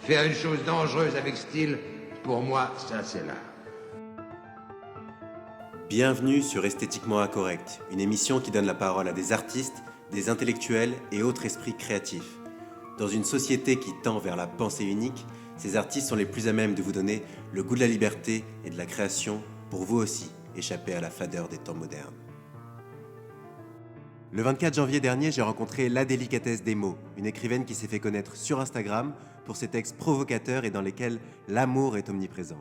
Faire une chose dangereuse avec style, pour moi, ça c'est l'art. Bienvenue sur Esthétiquement Incorrect, une émission qui donne la parole à des artistes, des intellectuels et autres esprits créatifs. Dans une société qui tend vers la pensée unique, ces artistes sont les plus à même de vous donner le goût de la liberté et de la création pour vous aussi échapper à la fadeur des temps modernes. Le 24 janvier dernier, j'ai rencontré La Délicatesse des mots, une écrivaine qui s'est fait connaître sur Instagram pour ses textes provocateurs et dans lesquels l'amour est omniprésent.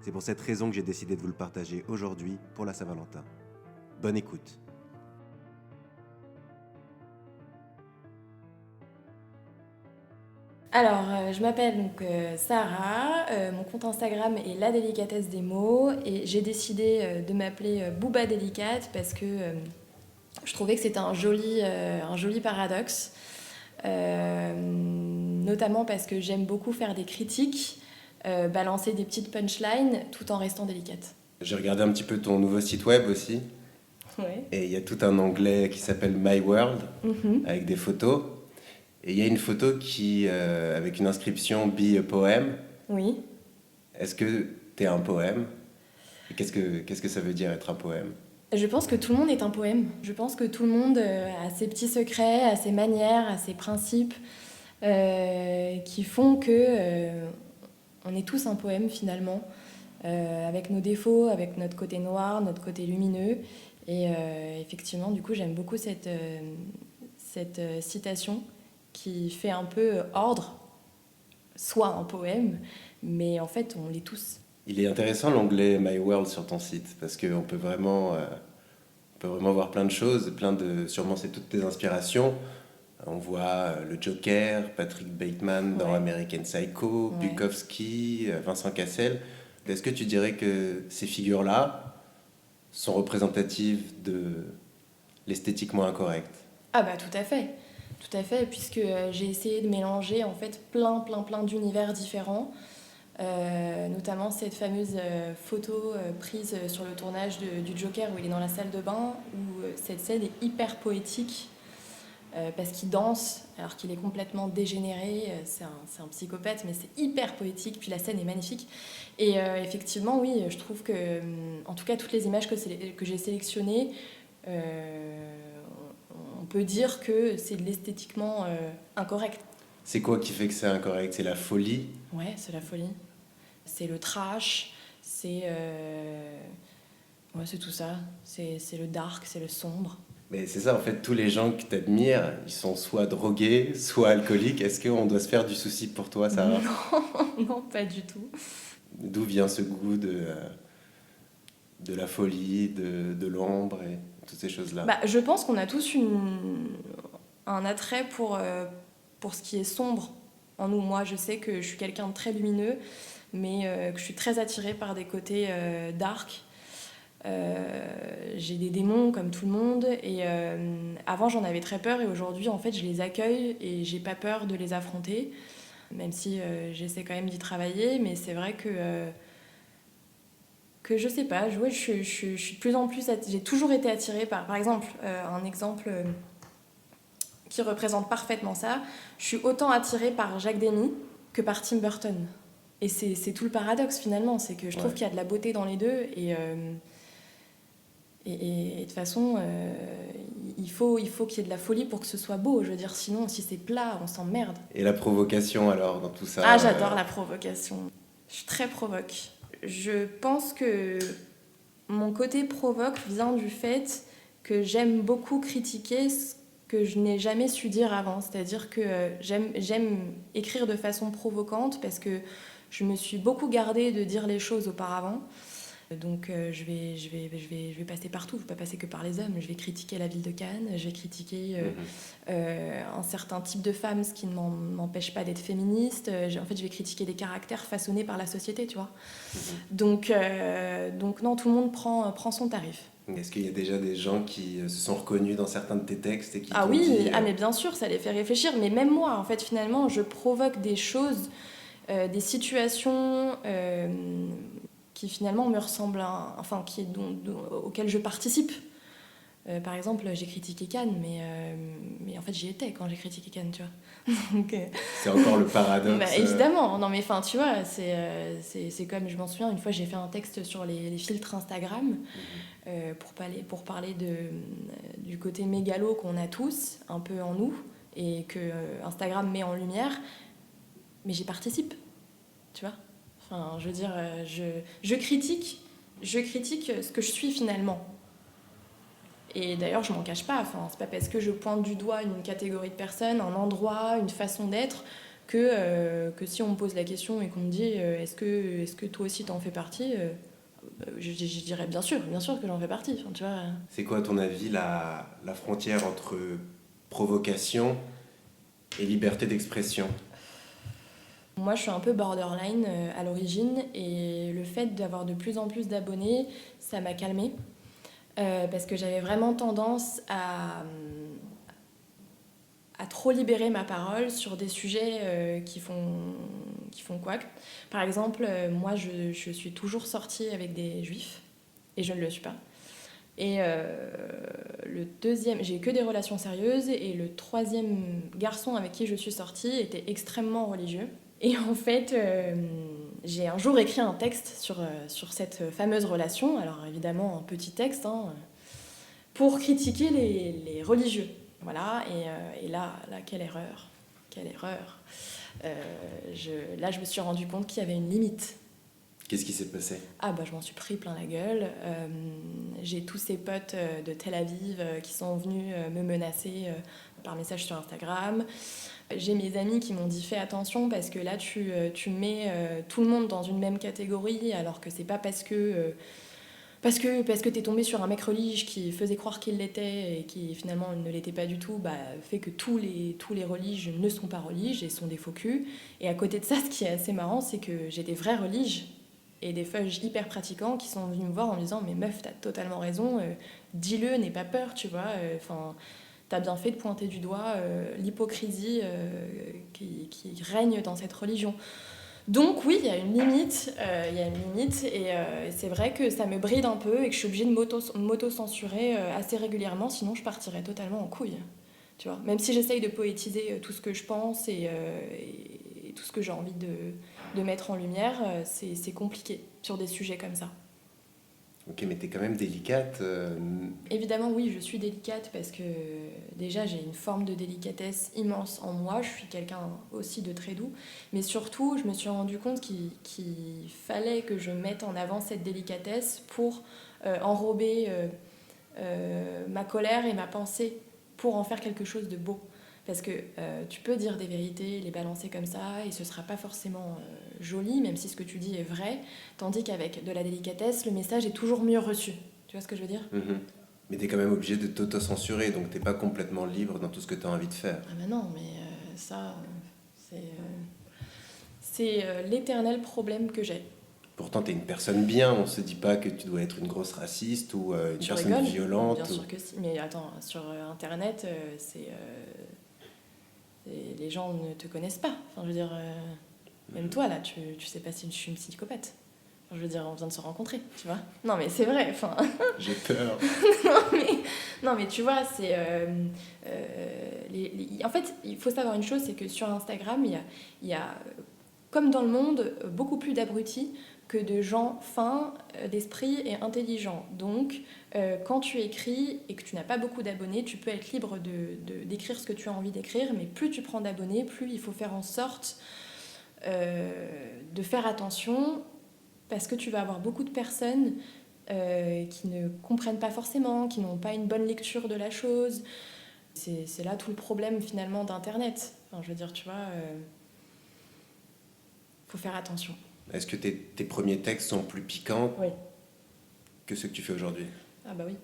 C'est pour cette raison que j'ai décidé de vous le partager aujourd'hui pour la Saint-Valentin. Bonne écoute. Alors, je m'appelle donc Sarah, mon compte Instagram est La Délicatesse des mots et j'ai décidé de m'appeler Booba Délicate parce que je trouvais que c'était un joli paradoxe, notamment parce que j'aime beaucoup faire des critiques, balancer des petites punchlines tout en restant délicate. J'ai regardé un petit peu ton nouveau site web aussi, Ouais. et il y a tout un onglet qui s'appelle My World, avec des photos. Et il y a une photo avec une inscription Be a Poem. Oui. Est-ce que t'es un poème? Et qu'est-ce que ça veut dire être un poème? Je pense que tout le monde est un poème. Je pense que tout le monde a ses petits secrets, a ses manières, a ses principes qui font que on est tous un poème finalement, avec nos défauts, avec notre côté noir, notre côté lumineux. Et effectivement, du coup, j'aime beaucoup cette citation qui fait un peu ordre, soit un poème, mais en fait, on l'est tous. Il est intéressant l'onglet My World sur ton site, parce qu'on peut vraiment voir plein de choses, sûrement c'est toutes tes inspirations. On voit le Joker, Patrick Bateman dans American Psycho, Bukowski, Vincent Cassel. Est-ce que tu dirais que ces figures-là sont représentatives de l'esthétiquement incorrect? Ah bah tout à fait, puisque j'ai essayé de mélanger en fait plein d'univers différents, notamment cette fameuse photo prise sur le tournage du Joker où il est dans la salle de bain, où cette scène est hyper poétique, parce qu'il danse alors qu'il est complètement dégénéré, c'est un psychopathe, mais c'est hyper poétique, puis la scène est magnifique. Et effectivement, oui, je trouve que, en tout cas, toutes les images que j'ai sélectionnées, on peut dire que c'est de l'esthétiquement incorrect. C'est quoi qui fait que c'est incorrect? C'est la folie? Ouais, c'est la folie. C'est le trash, c'est tout ça. C'est le dark, c'est le sombre. Mais c'est ça, en fait, tous les gens que t'admires, ils sont soit drogués, soit alcooliques. Est-ce qu'on doit se faire du souci pour toi, Sarah? Non, pas du tout. D'où vient ce goût de la folie, de l'ombre et toutes ces choses-là? Je pense qu'on a tous un attrait pour ce qui est sombre en nous. Moi, je sais que je suis quelqu'un de très lumineux, mais que je suis très attirée par des côtés dark. J'ai des démons comme tout le monde et avant j'en avais très peur et aujourd'hui en fait je les accueille et j'ai pas peur de les affronter, même si j'essaie quand même d'y travailler, mais c'est vrai que je sais pas, je suis de plus en plus j'ai toujours été attirée par exemple un exemple qui représente parfaitement ça, je suis autant attirée par Jacques Demy que par Tim Burton, et c'est tout le paradoxe finalement, c'est que je trouve qu'il y a de la beauté dans les deux et de toute façon, il faut qu'il y ait de la folie pour que ce soit beau. Je veux dire, sinon, si c'est plat, on s'emmerde. Et la provocation, alors, dans tout ça? Ah, j'adore la provocation. Je suis très provoque. Je pense que mon côté provoque vient du fait que j'aime beaucoup critiquer ce que je n'ai jamais su dire avant. C'est-à-dire que j'aime écrire de façon provocante parce que je me suis beaucoup gardée de dire les choses auparavant. Donc je vais passer partout, je ne vais pas passer que par les hommes, je vais critiquer la ville de Cannes, je vais critiquer un certain type de femmes, ce qui ne m'empêche pas d'être féministe. En fait, je vais critiquer des caractères façonnés par la société, tu vois. Donc non, tout le monde prend son tarif. Est-ce qu'il y a déjà des gens qui se sont reconnus dans certains de tes textes et qui Ah t'ont oui, dit, mais bien sûr, ça les fait réfléchir. Mais même moi, en fait, finalement, je provoque des choses, des situations qui finalement me ressemblent, auxquelles je participe. Par exemple, j'ai critiqué Cannes, mais en fait, j'y étais quand j'ai critiqué Cannes, tu vois. Donc, C'est encore le paradoxe. bah, évidemment, non mais enfin, tu vois, c'est comme, je m'en souviens, une fois, j'ai fait un texte sur les filtres Instagram pour parler du côté mégalo qu'on a tous, un peu en nous, et que Instagram met en lumière, mais j'y participe, tu vois. Enfin, je veux dire, je critique ce que je suis finalement. Et d'ailleurs, je m'en cache pas. Enfin, c'est pas parce que je pointe du doigt une catégorie de personnes, un endroit, une façon d'être, que si on me pose la question et qu'on me dit est-ce que toi aussi t'en fais partie, je dirais bien sûr que j'en fais partie. Enfin, tu vois. C'est quoi, à ton avis, la frontière entre provocation et liberté d'expression? Moi, je suis un peu borderline à l'origine et le fait d'avoir de plus en plus d'abonnés, ça m'a calmée. Parce que j'avais vraiment tendance à trop libérer ma parole sur des sujets qui font quoi. Par exemple, moi, je suis toujours sortie avec des juifs, et je ne le suis pas. Et le deuxième, j'ai eu que des relations sérieuses, et le troisième garçon avec qui je suis sortie était extrêmement religieux. Et en fait, j'ai un jour écrit un texte sur cette fameuse relation, alors évidemment un petit texte, hein, pour critiquer les religieux. Voilà, et là, quelle erreur. Quelle erreur. Là, je me suis rendu compte qu'il y avait une limite. Qu'est-ce qui s'est passé? Ah bah je m'en suis pris plein la gueule. J'ai tous ces potes de Tel Aviv qui sont venus me menacer par message sur Instagram. J'ai mes amis qui m'ont dit fais attention parce que là tu mets tout le monde dans une même catégorie alors que c'est pas parce que t'es tombé sur un mec religieux qui faisait croire qu'il l'était et qui finalement ne l'était pas du tout, bah, fait que tous les religieux ne sont pas religieux et sont des faux culs. Et à côté de ça, ce qui est assez marrant, c'est que j'ai des vrais religieux et des fudges hyper pratiquants qui sont venus me voir en me disant mais meuf, t'as totalement raison, dis-le, n'aie pas peur, tu vois. Enfin, t'as bien fait de pointer du doigt l'hypocrisie qui règne dans cette religion. Donc oui, il y a une limite, et c'est vrai que ça me bride un peu et que je suis obligée de m'auto-censurer assez régulièrement, sinon je partirais totalement en couille. Tu vois, même si j'essaye de poétiser tout ce que je pense et tout ce que j'ai envie de mettre en lumière, c'est compliqué sur des sujets comme ça. Ok, mais t'es quand même délicate. Évidemment, oui, je suis délicate parce que déjà j'ai une forme de délicatesse immense en moi. Je suis quelqu'un aussi de très doux. Mais surtout, je me suis rendu compte qu'il fallait que je mette en avant cette délicatesse pour enrober ma colère et ma pensée pour en faire quelque chose de beau. Parce que tu peux dire des vérités, les balancer comme ça, et ce sera pas forcément joli, même si ce que tu dis est vrai. Tandis qu'avec de la délicatesse, le message est toujours mieux reçu. Tu vois ce que je veux dire? Mhm. Mais t'es quand même obligé de t'auto-censurer, donc t'es pas complètement libre dans tout ce que t'as envie de faire. Ah bah non, mais ça, c'est l'éternel problème que j'ai. Pourtant, t'es une personne bien, on se dit pas que tu dois être une grosse raciste ou une Tu personne rigoles? violente. Bien sûr que si. Mais attends, sur Internet, les gens ne te connaissent pas. Enfin, je veux dire, même toi, là, tu sais pas si je suis une psychopathe. Enfin, je veux dire, on vient de se rencontrer, tu vois. Non, mais c'est vrai, enfin... J'ai peur. non, mais tu vois, c'est... En fait, il faut savoir une chose, c'est que sur Instagram, il y a, comme dans le monde, beaucoup plus d'abrutis que de gens fins d'esprit et intelligents. Donc, quand tu écris et que tu n'as pas beaucoup d'abonnés, tu peux être libre d'écrire ce que tu as envie d'écrire, mais plus tu prends d'abonnés, plus il faut faire en sorte de faire attention, parce que tu vas avoir beaucoup de personnes qui ne comprennent pas forcément, qui n'ont pas une bonne lecture de la chose. C'est là tout le problème finalement d'Internet. Enfin, je veux dire, tu vois, faut faire attention. Est-ce que tes premiers textes sont plus piquants Oui. que ceux que tu fais aujourd'hui? Ah bah oui.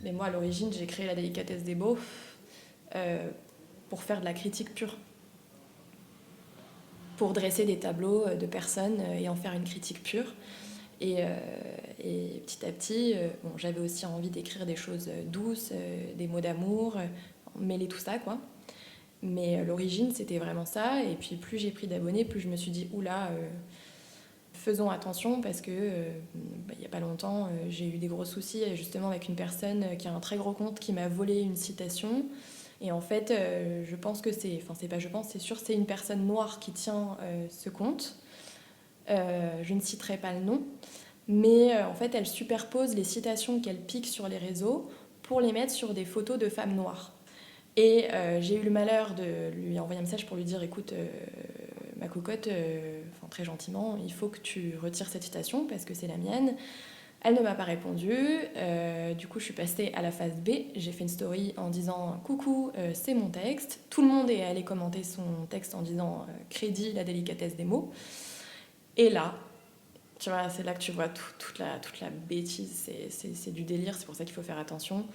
Mais moi, à l'origine, j'ai créé la délicatesse des beaux pour faire de la critique pure. Pour dresser des tableaux de personnes et en faire une critique pure. Et petit à petit, bon, j'avais aussi envie d'écrire des choses douces, des mots d'amour, mêler tout ça, quoi. Mais l'origine, c'était vraiment ça. Et puis plus j'ai pris d'abonnés, plus je me suis dit, oula, Faisons attention parce que il n'y a pas longtemps, j'ai eu des gros soucis justement avec une personne qui a un très gros compte qui m'a volé une citation. Et en fait, je pense que c'est sûr, c'est une personne noire qui tient ce compte. Je ne citerai pas le nom, mais en fait, elle superpose les citations qu'elle pique sur les réseaux pour les mettre sur des photos de femmes noires. Et j'ai eu le malheur de lui envoyer un message pour lui dire écoute, ma cocotte, très gentiment, il faut que tu retires cette citation parce que c'est la mienne. Elle ne m'a pas répondu. Du coup, je suis passée à la phase B. J'ai fait une story en disant coucou, c'est mon texte. Tout le monde est allé commenter son texte en disant crédit, la délicatesse des mots. Et là, tu vois, c'est là que tu vois toute la bêtise. C'est du délire, c'est pour ça qu'il faut faire attention.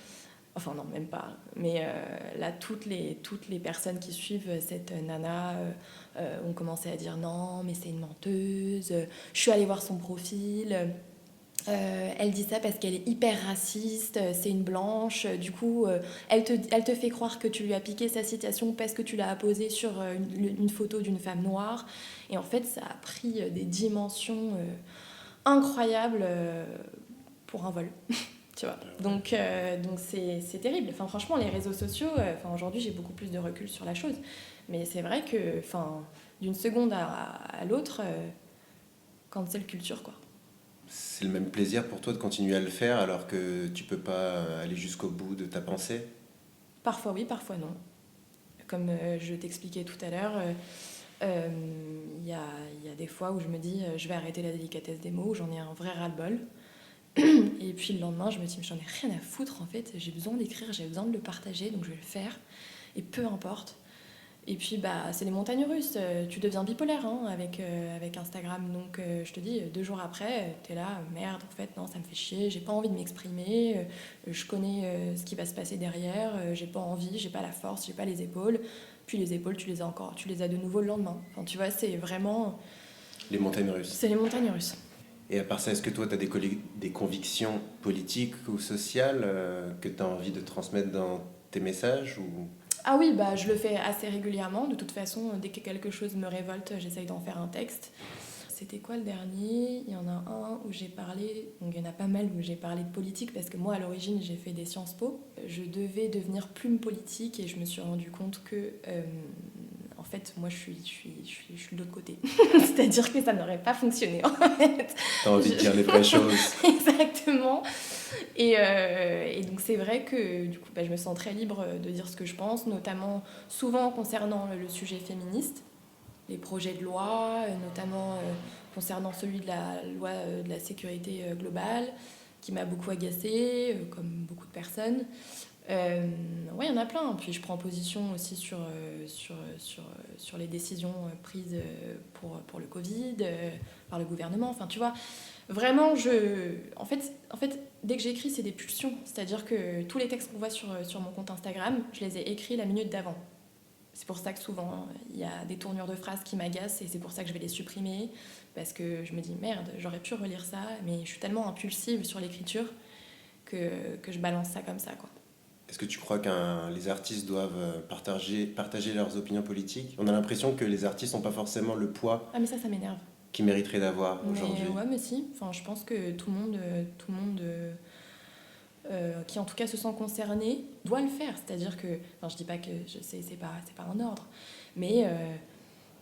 Enfin non, même pas. Mais là, toutes les personnes qui suivent cette nana ont commencé à dire non, mais c'est une menteuse. Je suis allée voir son profil. Elle dit ça parce qu'elle est hyper raciste, c'est une blanche. Du coup, elle te fait croire que tu lui as piqué sa citation parce que tu l'as apposée sur une photo d'une femme noire. Et en fait, ça a pris des dimensions incroyables pour un vol. Tu vois. Donc c'est terrible. Enfin, franchement, les réseaux sociaux, aujourd'hui, j'ai beaucoup plus de recul sur la chose. Mais c'est vrai que d'une seconde à l'autre, cancel culture, quoi. C'est le même plaisir pour toi de continuer à le faire alors que tu peux pas aller jusqu'au bout de ta pensée? Parfois oui, parfois non. Comme je t'expliquais tout à l'heure, y a des fois où je me dis je vais arrêter la délicatesse des mots, j'en ai un vrai ras-le-bol. Et puis le lendemain, je me dis, j'en ai rien à foutre en fait, j'ai besoin d'écrire, j'ai besoin de le partager, donc je vais le faire, et peu importe. Et puis c'est les montagnes russes, tu deviens bipolaire avec Instagram, donc je te dis, 2 jours après, t'es là, merde, en fait, non, ça me fait chier, j'ai pas envie de m'exprimer, je connais ce qui va se passer derrière, j'ai pas envie, j'ai pas la force, j'ai pas les épaules, puis les épaules, tu les as de nouveau le lendemain. Enfin, tu vois, c'est vraiment... Les montagnes russes. C'est les montagnes russes. Et à part ça, est-ce que toi, tu as des convictions politiques ou sociales que tu as envie de transmettre dans tes messages ou... Ah oui, je le fais assez régulièrement. De toute façon, dès que quelque chose me révolte, j'essaye d'en faire un texte. C'était quoi le dernier ? Il y en a un où j'ai parlé, donc il y en a pas mal où j'ai parlé de politique parce que moi, à l'origine, j'ai fait des Sciences Po. Je devais devenir plume politique et je me suis rendu compte que, en fait, moi, je suis de l'autre côté. C'est-à-dire que ça n'aurait pas fonctionné, en fait. T'as envie de dire les vraies choses. Exactement. Et donc c'est vrai que du coup, je me sens très libre de dire ce que je pense, notamment souvent concernant le sujet féministe, les projets de loi, notamment concernant celui de la loi de la sécurité globale, qui m'a beaucoup agacée, comme beaucoup de personnes. Ouais, il y en a plein. Puis je prends position aussi sur les décisions prises pour le Covid par le gouvernement. Enfin, tu vois, vraiment, en fait, dès que j'écris, c'est des pulsions. C'est-à-dire que tous les textes qu'on voit sur mon compte Instagram, je les ai écrits la minute d'avant. C'est pour ça que souvent, il y a des tournures de phrases qui m'agacent et c'est pour ça que je vais les supprimer. Parce que je me dis, merde, j'aurais pu relire ça, mais je suis tellement impulsive sur l'écriture que je balance ça comme ça, quoi. Est-ce que tu crois que les artistes doivent partager leurs opinions politiques? On a l'impression que les artistes n'ont pas forcément le poids Ah mais ça m'énerve. qu'ils mériteraient d'avoir aujourd'hui. Ouais, mais si. Enfin, je pense que tout le monde qui en tout cas se sent concerné doit le faire. C'est-à-dire que, enfin, je dis pas que c'est pas un ordre, mais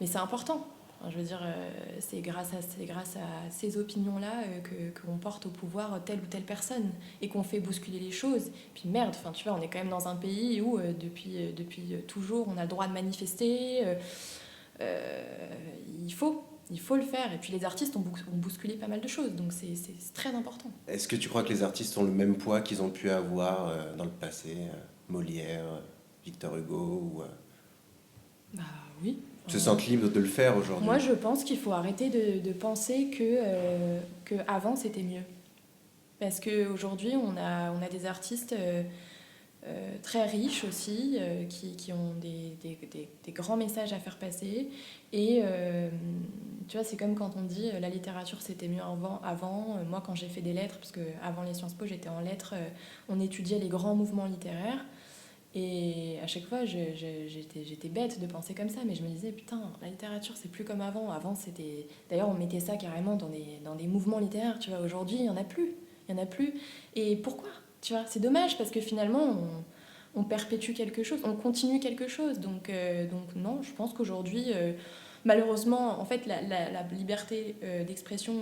c'est important. Enfin, je veux dire, c'est grâce à ces opinions-là qu'on porte au pouvoir telle ou telle personne et qu'on fait bousculer les choses. Puis merde, enfin, tu vois, on est quand même dans un pays où depuis toujours on a le droit de manifester. Il faut le faire. Et puis les artistes ont bousculé pas mal de choses, donc c'est très important. Est-ce que tu crois que les artistes ont le même poids qu'ils ont pu avoir dans le passé, Molière, Victor Hugo ou, Oui. se sentent libres de le faire aujourd'hui? Moi, je pense qu'il faut arrêter de penser que avant c'était mieux. Parce qu'aujourd'hui, on a des artistes très riches aussi, qui ont des grands messages à faire passer. Et tu vois, c'est comme quand on dit la littérature c'était mieux avant. Moi, quand j'ai fait des lettres, parce qu'avant les Sciences Po, j'étais en lettres, on étudiait les grands mouvements littéraires. Et à chaque fois, j'étais bête de penser comme ça, mais je me disais, putain, la littérature, c'est plus comme avant. Avant, c'était... D'ailleurs, on mettait ça carrément dans des mouvements littéraires, tu vois. Aujourd'hui, il n'y en a plus. Il n'y en a plus. Et pourquoi? Tu vois, c'est dommage, parce que finalement, on perpétue quelque chose, on continue quelque chose. Donc non, je pense qu'aujourd'hui, malheureusement, en fait, la liberté d'expression,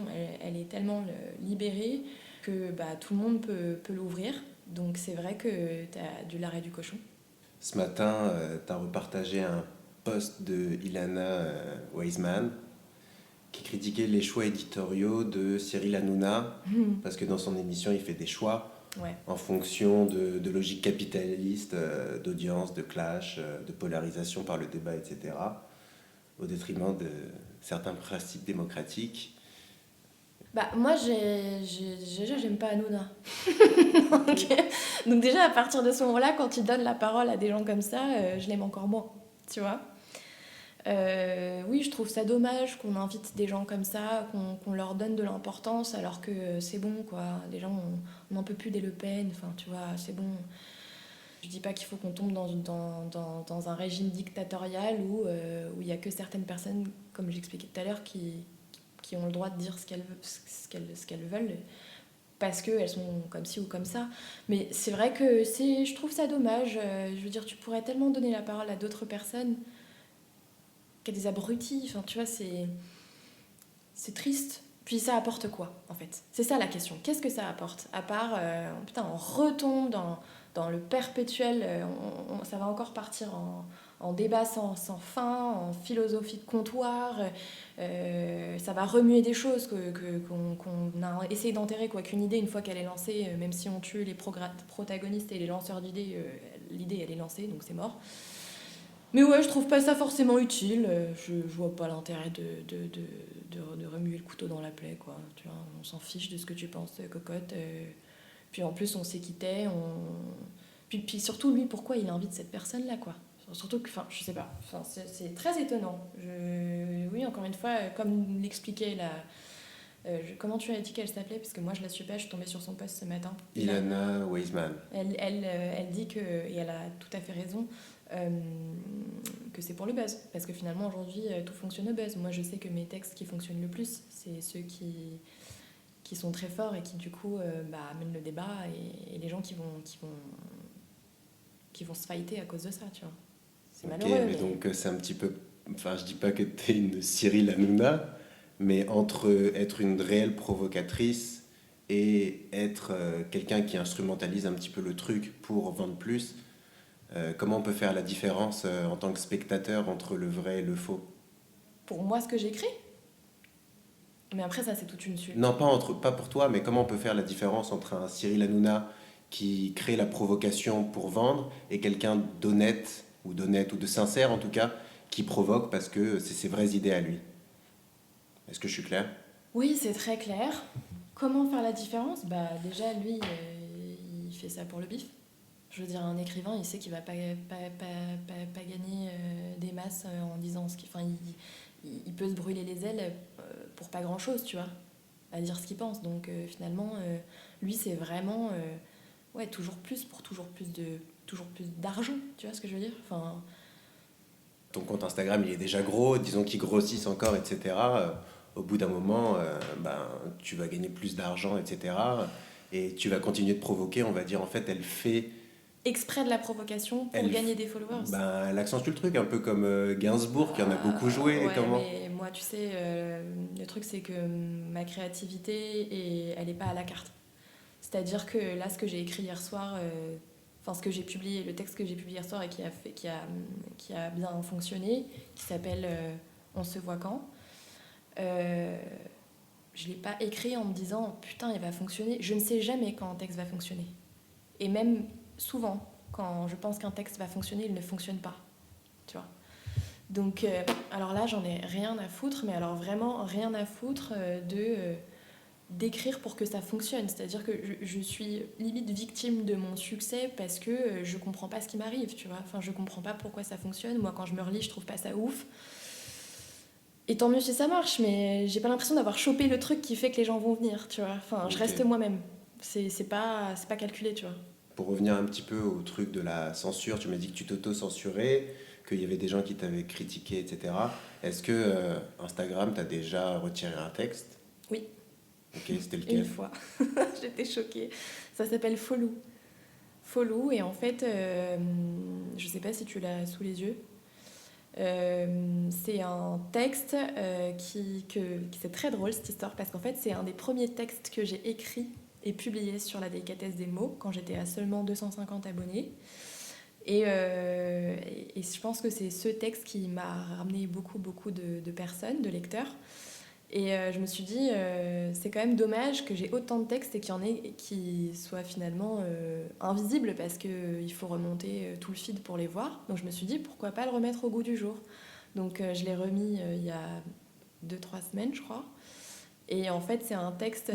elle est tellement libérée que bah, tout le monde peut l'ouvrir. Donc c'est vrai que tu as du lard et du cochon. Ce matin, tu as repartagé un post de Ilana Weisman qui critiquait les choix éditoriaux de Cyril Hanouna, parce que dans son émission, il fait des choix Ouais. en fonction de logiques capitalistes, d'audience, de clash, de polarisation par le débat, etc., au détriment de certains principes démocratiques. Bah, moi, déjà, j'aime pas Hanouna. Donc déjà, à partir de ce moment-là, quand il donne la parole à des gens comme ça, je l'aime encore moins, tu vois. Oui, je trouve ça dommage qu'on invite des gens comme ça, qu'on leur donne de l'importance, alors que c'est bon, quoi. Les gens, on n'en peut plus des Le Pen, enfin, tu vois, c'est bon. Je dis pas qu'il faut qu'on tombe dans un régime dictatorial où il y a que certaines personnes, comme j'expliquais tout à l'heure, qui ont le droit de dire ce qu'elles veulent, parce qu'elles sont comme ci ou comme ça. Mais c'est vrai que je trouve ça dommage. Je veux dire, tu pourrais tellement donner la parole à d'autres personnes qu'à des abrutis. Enfin, tu vois, c'est triste. Puis ça apporte quoi, en fait? C'est ça la question. Qu'est-ce que ça apporte? À part, putain, on retombe dans le perpétuel... ça va encore partir en débat sans fin, en philosophie de comptoir. Ça va remuer des choses qu'on a essayé d'enterrer, quoi. Qu'une idée, une fois qu'elle est lancée, même si on tue les protagonistes et les lanceurs d'idées, l'idée, elle est lancée, donc c'est mort. Mais ouais, je trouve pas ça forcément utile. Je vois pas l'intérêt de remuer le couteau dans la plaie, quoi. Tu vois, on s'en fiche de ce que tu penses, cocotte. Puis en plus, on sait qui t'es. Puis surtout, lui, pourquoi il invite cette personne-là, quoi. Surtout que, enfin, je sais pas. Enfin, c'est très étonnant. Oui, encore une fois, comme l'expliquait comment tu as dit qu'elle s'appelait? Parce que moi, je la suis pas, je suis tombée sur son post ce matin. Ilana Weisman. Elle dit que, et elle a tout à fait raison, que c'est pour le buzz. Parce que finalement, aujourd'hui, tout fonctionne au buzz. Moi, je sais que mes textes qui fonctionnent le plus, c'est ceux qui sont très forts et qui, du coup, amènent le débat et les gens qui vont se fighter à cause de ça, tu vois. C'est malheureux. Mais donc, c'est un petit peu... Enfin, je dis pas que t'es une Cyril Hanouna, mais entre être une réelle provocatrice et être quelqu'un qui instrumentalise un petit peu le truc pour vendre plus, comment on peut faire la différence en tant que spectateur entre le vrai et le faux? Pour moi, ce que j'écris. Mais après, ça, c'est toute une suite. Non, pas pour toi, mais comment on peut faire la différence entre un Cyril Hanouna qui crée la provocation pour vendre et quelqu'un d'honnête ou de sincère en tout cas, qui provoque parce que c'est ses vraies idées à lui? Est-ce que je suis clair? Oui, c'est très clair. Comment faire la différence? Bah, déjà, lui, il fait ça pour le bif. Je veux dire, un écrivain, il sait qu'il va pas gagner des masses en disant ce qu'il... Enfin, il peut se brûler les ailes pour pas grand-chose, tu vois, à dire ce qu'il pense. Donc, finalement, lui, c'est vraiment... ouais, toujours plus pour toujours plus d'argent, tu vois ce que je veux dire? Enfin... Ton compte Instagram, il est déjà gros, disons qu'il grossisse encore, etc. Au bout d'un moment, tu vas gagner plus d'argent, etc. Et tu vas continuer de provoquer, on va dire, en fait, elle fait... Exprès de la provocation pour gagner des followers. Elle accentue le truc, un peu comme Gainsbourg, qui en a beaucoup joué. Ouais, comment... mais moi, tu sais, le truc, c'est que ma créativité, elle n'est pas à la carte. C'est-à-dire que là, ce que j'ai écrit hier soir... ce que j'ai publié, le texte que j'ai publié hier soir et qui a bien fonctionné, qui s'appelle On se voit quand. Je l'ai pas écrit en me disant putain, il va fonctionner. Je ne sais jamais quand un texte va fonctionner. Et même souvent, quand je pense qu'un texte va fonctionner, il ne fonctionne pas. Tu vois. Donc, alors là, j'en ai rien à foutre, mais alors vraiment rien à foutre d'écrire pour que ça fonctionne. C'est-à-dire que je suis limite victime de mon succès parce que je comprends pas ce qui m'arrive, tu vois. Enfin, je comprends pas pourquoi ça fonctionne. Moi, quand je me relis, je trouve pas ça ouf. Et tant mieux si ça marche, mais j'ai pas l'impression d'avoir chopé le truc qui fait que les gens vont venir, tu vois. Enfin, je reste moi-même. C'est pas calculé, tu vois. pour revenir un petit peu au truc de la censure, tu m'as dit que tu t'auto-censurais, qu'il y avait des gens qui t'avaient critiqué, etc. Est-ce que Instagram t'a déjà retiré un texte? Oui. Ok, c'était Une lequel? fois. J'étais choquée. Ça s'appelle Follow. Follow, et en fait, je sais pas si tu l'as sous les yeux. C'est un texte c'est très drôle cette histoire parce qu'en fait c'est un des premiers textes que j'ai écrit et publié sur la délicatesse des mots quand j'étais à seulement 250 abonnés et je pense que c'est ce texte qui m'a ramené beaucoup de personnes, de lecteurs. Et je me suis dit, c'est quand même dommage que j'ai autant de textes et qu'il y en ait qui soient finalement invisibles parce qu'il faut remonter tout le feed pour les voir. Donc je me suis dit, pourquoi pas le remettre au goût du jour. Donc je l'ai remis il y a 2-3 semaines, je crois. Et en fait, c'est un texte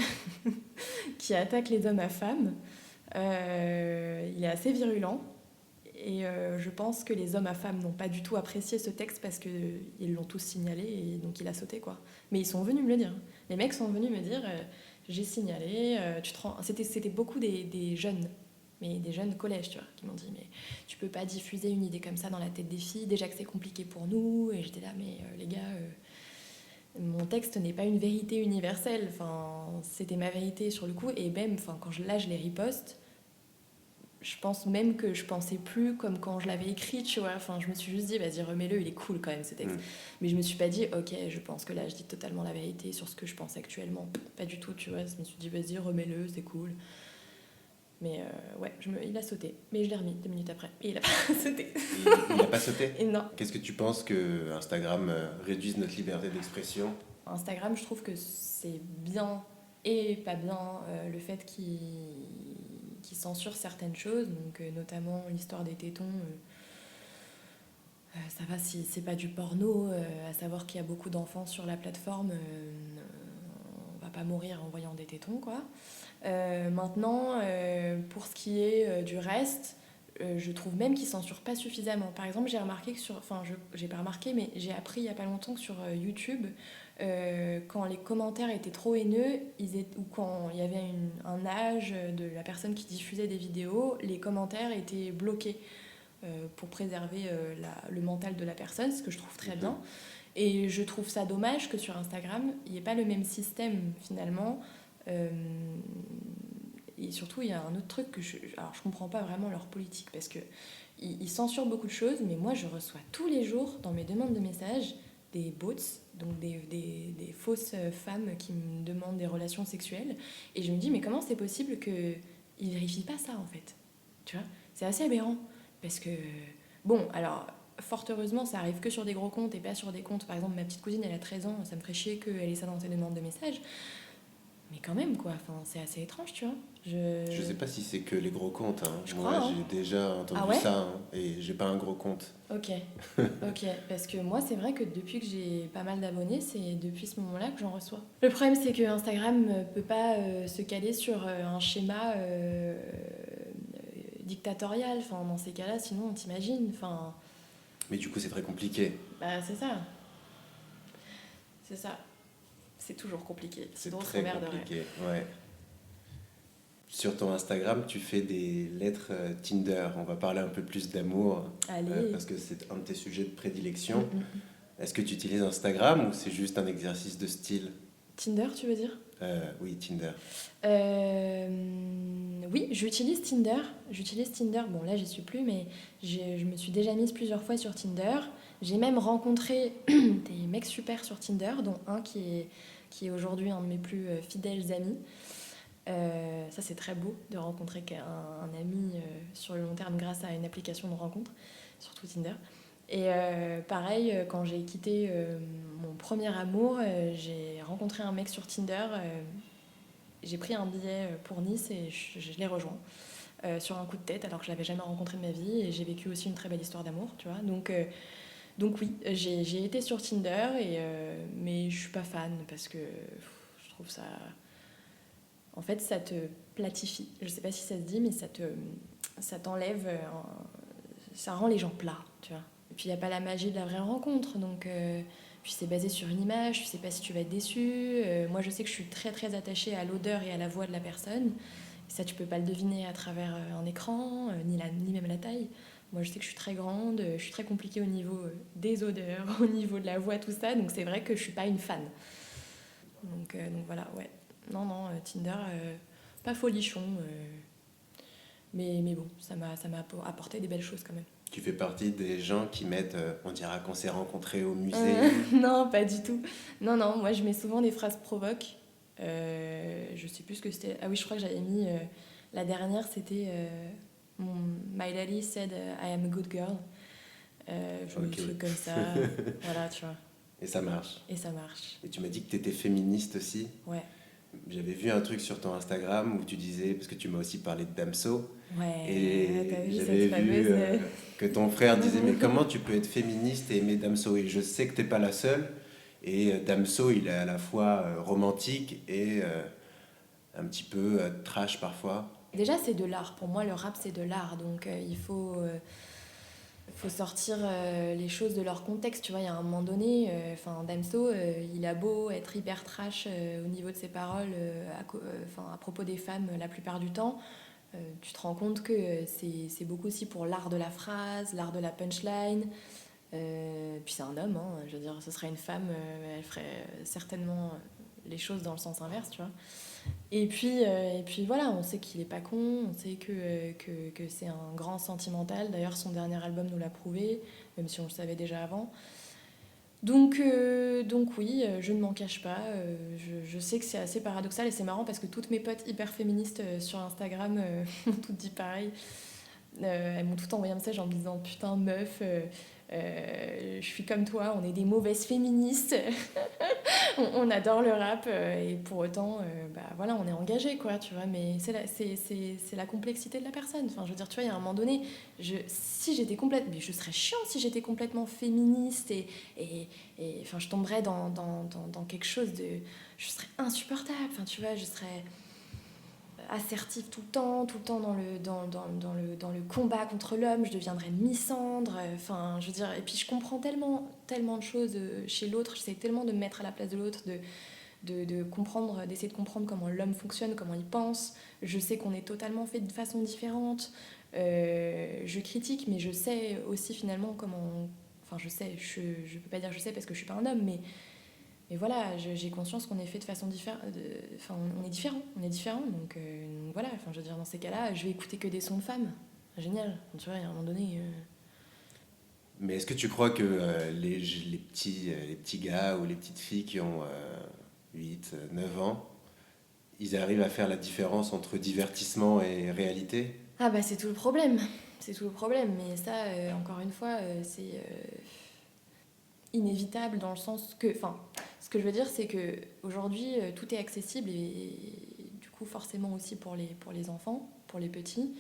qui attaque les hommes à femmes. Il est assez virulent. Et je pense que les hommes à femmes n'ont pas du tout apprécié ce texte parce qu'ils l'ont tous signalé et donc il a sauté quoi. Mais ils sont venus me le dire. Les mecs sont venus me dire j'ai signalé, c'était beaucoup des jeunes, mais des jeunes collèges, tu vois, qui m'ont dit mais tu peux pas diffuser une idée comme ça dans la tête des filles, déjà que c'est compliqué pour nous. Et j'étais là mais les gars, mon texte n'est pas une vérité universelle. Enfin, c'était ma vérité sur le coup et même, enfin, je les riposte. Je pense même que je pensais plus comme quand je l'avais écrit, tu vois. Enfin, je me suis juste dit, vas-y, remets-le, il est cool quand même ce texte. Mais je me suis pas dit, ok, je pense que là, je dis totalement la vérité sur ce que je pense actuellement. Pas du tout, tu vois. Je me suis dit, vas-y, remets-le, c'est cool. Mais ouais, il a sauté. Mais je l'ai remis 2 minutes après. Et il a pas sauté. Il n'a pas sauté? Et non. Qu'est-ce que tu penses que Instagram réduise notre liberté d'expression? Instagram, je trouve que c'est bien et pas bien le fait qu'il censure certaines choses, donc notamment l'histoire des tétons. Ça va si c'est pas du porno, à savoir qu'il y a beaucoup d'enfants sur la plateforme, on va pas mourir en voyant des tétons, quoi. Maintenant, pour ce qui est du reste, je trouve même qu'ils censurent pas suffisamment. Par exemple, j'ai remarqué que j'ai pas remarqué, mais j'ai appris il y a pas longtemps que sur YouTube, quand les commentaires étaient trop haineux, ou quand il y avait un âge de la personne qui diffusait des vidéos, les commentaires étaient bloqués pour préserver le mental de la personne, ce que je trouve très bien. Et je trouve ça dommage que sur Instagram, il n'y ait pas le même système finalement. Et surtout, il y a un autre truc que je comprends pas vraiment leur politique parce que ils censurent beaucoup de choses, mais moi je reçois tous les jours dans mes demandes de messages des bots, donc des fausses femmes qui me demandent des relations sexuelles. Et je me dis, mais comment c'est possible qu'ils ne vérifient pas ça en fait? Tu vois, c'est assez aberrant. Parce que, bon, alors, fort heureusement, ça arrive que sur des gros comptes et pas sur des comptes. Par exemple, ma petite cousine, elle a 13 ans, ça me ferait chier qu'elle ait ça dans ses demandes de messages. Mais quand même, quoi, enfin, c'est assez étrange, tu vois. Je sais pas si c'est que les gros comptes. Hein. Je Moi, crois, hein. j'ai déjà entendu Ah ouais ça hein, et j'ai pas un gros compte. Ok, ok. Parce que moi, c'est vrai que depuis que j'ai pas mal d'abonnés, c'est depuis ce moment-là que j'en reçois. Le problème, c'est que Instagram peut pas se caler sur un schéma dictatorial. Enfin, dans ces cas-là, sinon, on t'imagine. Enfin, Mais du coup, c'est très compliqué. bah, c'est ça. C'est ça. C'est toujours compliqué. C'est drôle, très compliqué, ouais. Sur ton Instagram, tu fais des lettres Tinder. On va parler un peu plus d'amour Allez. parce que c'est un de tes sujets de prédilection. Est-ce que tu utilises Instagram ou c'est juste un exercice de style? Tinder, tu veux dire? Oui, Tinder. Oui, j'utilise Tinder. Bon, là, j'y suis plus, mais je me suis déjà mise plusieurs fois sur Tinder. J'ai même rencontré des mecs super sur Tinder, dont un qui est aujourd'hui un de mes plus fidèles amis. Ça, c'est très beau de rencontrer un ami sur le long terme grâce à une application de rencontre, surtout Tinder. Et pareil, quand j'ai quitté mon premier amour, j'ai rencontré un mec sur Tinder. J'ai pris un billet pour Nice et je l'ai rejoint sur un coup de tête alors que je l'avais jamais rencontré de ma vie. Et j'ai vécu aussi une très belle histoire d'amour, tu vois. Donc oui, j'ai été sur Tinder, mais je suis pas fan parce que je trouve ça... En fait, ça te platifie. Je sais pas si ça se dit, mais ça t'enlève... ça rend les gens plats, tu vois. Et puis il n'y a pas la magie de la vraie rencontre, donc... Puis c'est basé sur une image, tu sais pas si tu vas être déçu. Moi, je sais que je suis très très attachée à l'odeur et à la voix de la personne. Ça, tu peux pas le deviner à travers un écran, ni même la taille. Moi, je sais que je suis très grande, je suis très compliquée au niveau des odeurs, au niveau de la voix, tout ça. Donc, c'est vrai que je suis pas une fan. Donc voilà, ouais. Non, Tinder, pas folichon. Mais bon, ça m'a apporté des belles choses quand même. Tu fais partie des gens qui mettent, on dira qu'on s'est rencontrés au musée. Non, pas du tout. Non, moi je mets souvent des phrases provoques. Je sais plus ce que c'était. Ah oui, je crois que j'avais mis. La dernière, c'était My daddy said I am a good girl. Je mets des trucs comme ça. Voilà, tu vois. Et ça marche. Et ça marche. Et tu m'as dit que tu étais féministe aussi. Ouais. J'avais vu un truc sur ton Instagram où tu disais, parce que tu m'as aussi parlé de Damso, Ouais. et T'as vu j'avais cette vu fameuse. que ton frère disait mais comment tu peux être féministe et aimer Damso? Et je sais que t'es pas la seule. Et Damso, il est à la fois romantique et un petit peu trash parfois. Déjà, c'est de l'art. Pour moi, le rap, c'est de l'art. Donc, il faut sortir les choses de leur contexte. Tu vois, il y a un moment donné, Damso, il a beau être hyper trash au niveau de ses paroles à propos des femmes la plupart du temps. Tu te rends compte que c'est beaucoup aussi pour l'art de la phrase, l'art de la punchline. Puis c'est un homme, hein, je veux dire, ce serait une femme, elle ferait certainement les choses dans le sens inverse, tu vois. Et puis voilà, on sait qu'il est pas con, on sait que c'est un grand sentimental. D'ailleurs, son dernier album nous l'a prouvé, même si on le savait déjà avant. Donc oui, je ne m'en cache pas. Je sais que c'est assez paradoxal et c'est marrant parce que toutes mes potes hyper féministes sur Instagram m'ont toutes dit pareil. Elles m'ont tout envoyé un message en me disant putain meuf, je suis comme toi, on est des mauvaises féministes. On adore le rap et pour autant voilà, on est engagé quoi, tu vois, mais c'est la complexité de la personne. Enfin, je veux dire, tu vois, il y a un moment donné, si j'étais complètement, mais je serais chiant si j'étais complètement féministe et enfin, je tomberais dans quelque chose de, je serais insupportable. Enfin, tu vois, je serais assertive tout le temps dans le combat contre l'homme, je deviendrais Missandre, enfin je veux dire, et puis je comprends tellement de choses chez l'autre, j'essaie tellement de me mettre à la place de l'autre, de comprendre, d'essayer de comprendre comment l'homme fonctionne, comment il pense. Je sais qu'on est totalement fait de façon différente, je critique, mais je sais aussi finalement comment, enfin je sais, je peux pas dire je sais parce que je suis pas un homme, mais voilà, j'ai conscience qu'on est fait de façon différente. Enfin, on est différents. Donc voilà, enfin, je veux dire, dans ces cas-là, je vais écouter que des sons de femmes. Génial. Tu vois, il y a un moment donné. Mais est-ce que tu crois que les petits gars ou les petites filles qui ont 8, 9 ans, ils arrivent à faire la différence entre divertissement et réalité? Ah bah c'est tout le problème. C'est tout le problème. Mais ça, encore une fois, c'est inévitable dans le sens que... Enfin, ce que je veux dire, c'est qu'aujourd'hui, tout est accessible et du coup, forcément aussi pour les enfants, pour les petits.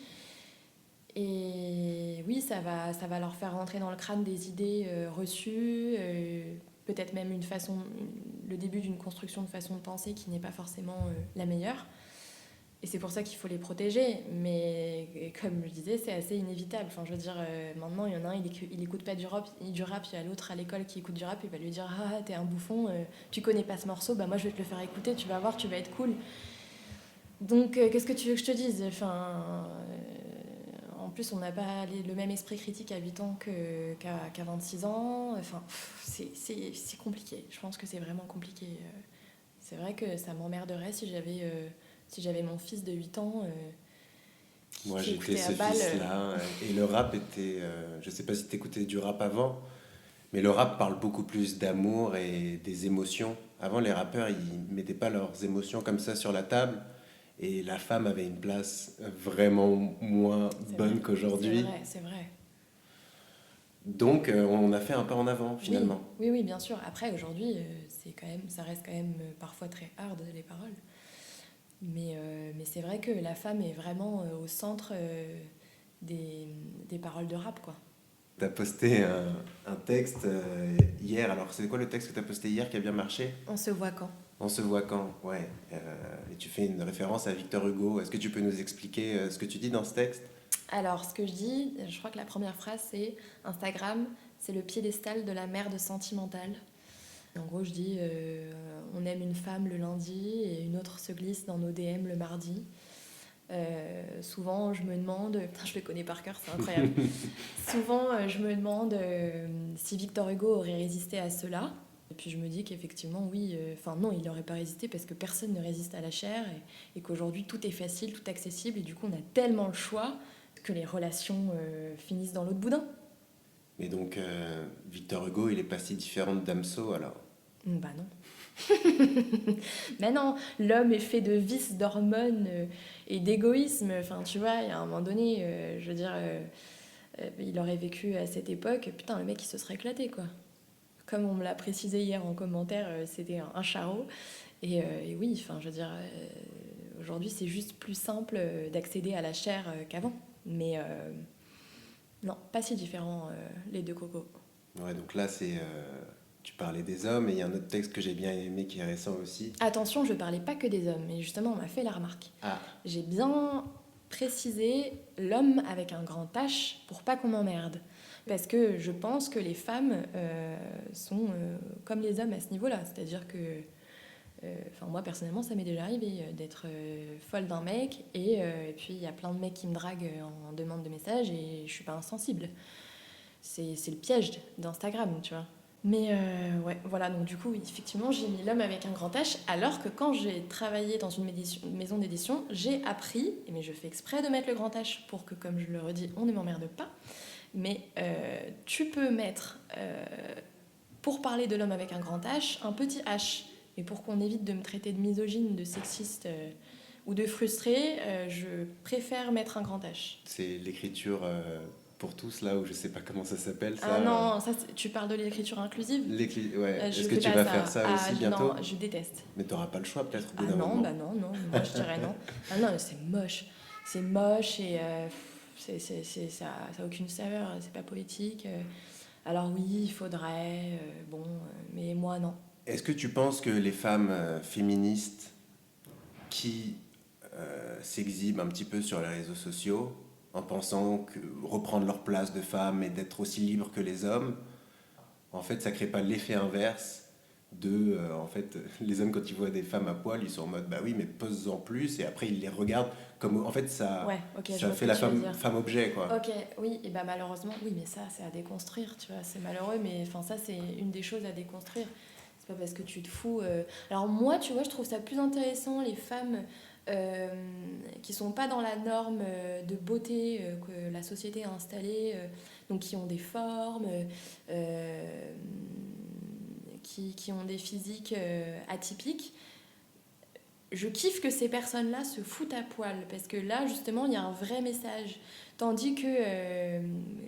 Et oui, ça va leur faire rentrer dans le crâne des idées reçues, peut-être même le début d'une construction de façon de penser qui n'est pas forcément la meilleure. Et c'est pour ça qu'il faut les protéger. Mais comme je disais, c'est assez inévitable. Enfin, je veux dire, maintenant, il y en a un, il écoute pas du rap. Il y a l'autre à l'école qui écoute du rap. Il va lui dire ah, t'es un bouffon, tu connais pas ce morceau, bah moi je vais te le faire écouter, tu vas voir, tu vas être cool. Donc, qu'est-ce que tu veux que je te dise? Enfin, en plus, on n'a pas le même esprit critique à 8 ans qu'à 26 ans. Enfin, c'est compliqué. Je pense que c'est vraiment compliqué. C'est vrai que ça m'emmerderait si j'avais mon fils de 8 ans Moi, qui j'étais écoutait ce à balle. fils-là. Et le rap était... je sais pas si t'écoutais du rap avant, mais le rap parle beaucoup plus d'amour et des émotions. Avant, les rappeurs, ils mettaient pas leurs émotions comme ça sur la table. Et la femme avait une place vraiment moins bonne qu'aujourd'hui. C'est vrai. Donc, on a fait un pas en avant, finalement. Oui, bien sûr. Après, aujourd'hui, ça reste quand même parfois très hard, les paroles. Mais c'est vrai que la femme est vraiment au centre des paroles de rap, quoi. Tu as posté un texte hier. Alors, c'est quoi le texte que tu as posté hier qui a bien marché? On se voit quand? On se voit quand? Ouais. Et tu fais une référence à Victor Hugo. Est-ce que tu peux nous expliquer ce que tu dis dans ce texte? Alors, ce que je dis, je crois que la première phrase, c'est Instagram, c'est le piédestal de la merde sentimentale. En gros, je dis on aime une femme le lundi et une autre se glisse dans nos DM le mardi. Souvent, je me demande, putain, je le connais par cœur, c'est incroyable. Souvent, je me demande si Victor Hugo aurait résisté à cela. Et puis je me dis qu'effectivement, oui, enfin non, il n'aurait pas résisté parce que personne ne résiste à la chair et qu'aujourd'hui tout est facile, tout accessible et du coup on a tellement le choix que les relations finissent dans l'autre boudin. Mais donc, Victor Hugo, il est pas si différent de Damso, alors. Bah non. Mais non, l'homme est fait de vices, d'hormones et d'égoïsme. Enfin, tu vois, il y a un moment donné, je veux dire, il aurait vécu à cette époque, putain, le mec, il se serait éclaté, quoi. Comme on me l'a précisé hier en commentaire, c'était un charreau. Et oui, enfin, je veux dire, aujourd'hui, c'est juste plus simple d'accéder à la chair qu'avant. Mais non, pas si différent, les deux cocos. Ouais, donc là, tu parlais des hommes, et il y a un autre texte que j'ai bien aimé qui est récent aussi. Attention, je parlais pas que des hommes, mais justement, on m'a fait la remarque. Ah, J'ai bien précisé l'homme avec un grand H pour pas qu'on m'emmerde. Parce que je pense que les femmes sont comme les hommes à ce niveau-là. C'est-à-dire que, moi personnellement, ça m'est déjà arrivé d'être folle d'un mec et puis il y a plein de mecs qui me draguent en demande de message et je suis pas insensible. C'est le piège d'Instagram, tu vois. Mais ouais, voilà, donc du coup, oui, effectivement, j'ai mis l'homme avec un grand H, alors que quand j'ai travaillé dans une maison d'édition, j'ai appris, mais je fais exprès de mettre le grand H pour que, comme je le redis, on ne m'emmerde pas, mais tu peux mettre, pour parler de l'homme avec un grand H, un petit H. Et pour qu'on évite de me traiter de misogyne, de sexiste ou de frustré, je préfère mettre un grand H. c'est l'écriture pour tous, là, où je sais pas comment ça s'appelle, ça. Ah non, ça, tu parles de l'écriture inclusive. Ouais. Je Est-ce que fais tu pas vas faire ça aussi bientôt? Non, je déteste. Mais t'auras pas le choix, peut-être, au bout Ah d'un non, moment. bah non, non, moi je dirais non. Ah non, c'est moche. C'est moche et ça a aucune saveur, c'est pas poétique. Alors oui, il faudrait, mais moi non. Est-ce que tu penses que les femmes féministes qui s'exhibent un petit peu sur les réseaux sociaux en pensant que reprendre leur place de femmes et d'être aussi libres que les hommes, en fait, ça crée pas l'effet inverse de, en fait, les hommes quand ils voient des femmes à poil, ils sont en mode, bah oui, mais pose-en plus, et après ils les regardent comme, en fait, Ouais, ok, je ça vois fait ce la que tu veux femme, dire. femme objet, quoi. Ok, oui, et bah malheureusement, oui, mais ça, c'est à déconstruire, tu vois, c'est malheureux, mais enfin, ça, c'est une des choses à déconstruire. C'est pas parce que tu te fous. Alors, moi, tu vois, je trouve ça plus intéressant, les femmes qui sont pas dans la norme de beauté que la société a installée, donc qui ont des formes, qui ont des physiques atypiques. Je kiffe que ces personnes-là se foutent à poil parce que là, justement, il y a un vrai message. Tandis que